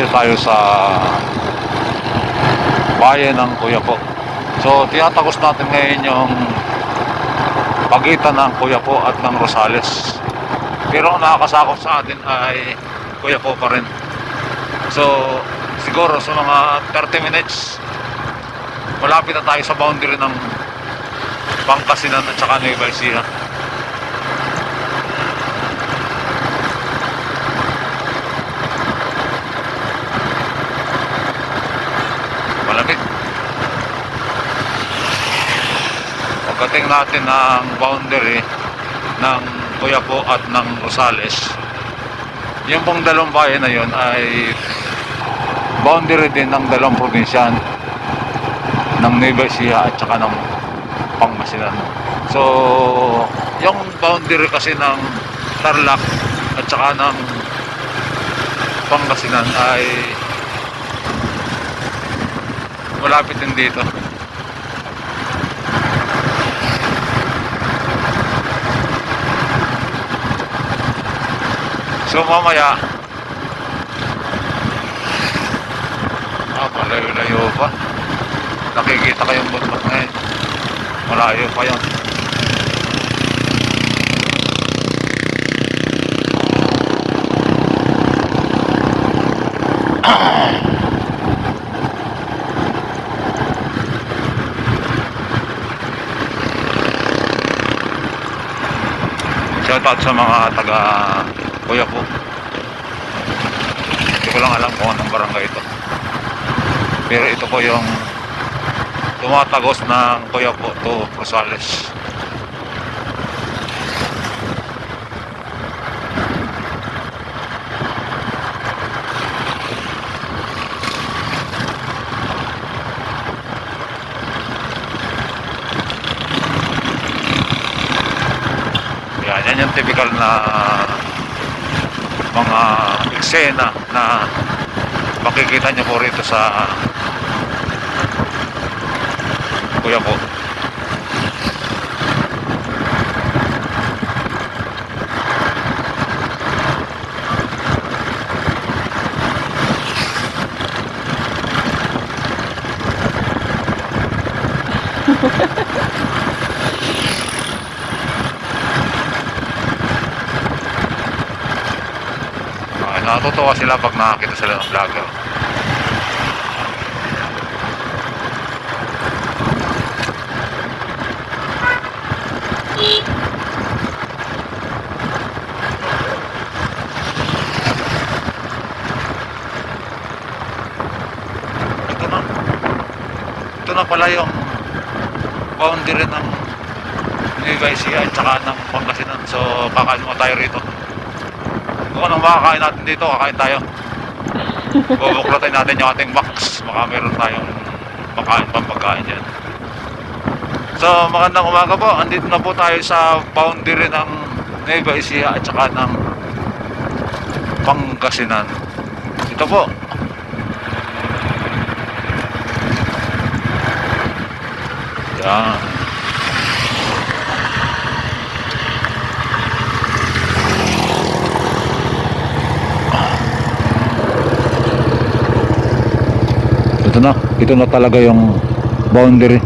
Nandito tayo sa bayan ng Quiapo. So tinatagos natin ngayon yung pagitan ng Quiapo at ng Rosales. Pero ang nakakasakop sa atin ay Quiapo pa rin. So siguro sa mga 30 minutes malapit na tayo sa boundary ng Pangasinan at saka Nueva Ecija. Malamig. Pagdating natin ng boundary ng Quiapo at ng Rosales, yung pong dalawang bayan na yun ay boundary din ng dalawang probinsya ng Nueva Ecija at saka ng Pangasinan. So yung boundary kasi ng Tarlac at saka ng Pangasinan ay malapit din dito. So mamaya malayo-layo pa. Nakikita kayong bundok na yun. Malayo pa yun. Shoutout sa mga taga Quiapo. Hindi ko lang alam kung anong barangay ito. Pero ito po yung tumatagos ng Quiapo to Rosales. Yan yung typical na mga eksena na makikita nyo po rito sa Quiapo. Natutuwa sila pag nakakita sila ng vlogger. Ito na pala yung boundary ng Nueva Ecija at saka ng Pangasinan. So kakain mo tayo rito. Kung anong makakain natin dito, kakain tayo. Bubuklatin natin yung ating box. Baka meron tayong pagkain dyan. So magandang umaga po. Andito na po tayo sa boundary ng Nueva Ecija at saka ng Pangasinan. Ito po. Yan. Ito na talaga yung boundary.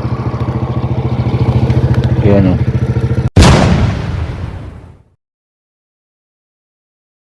Ayan o.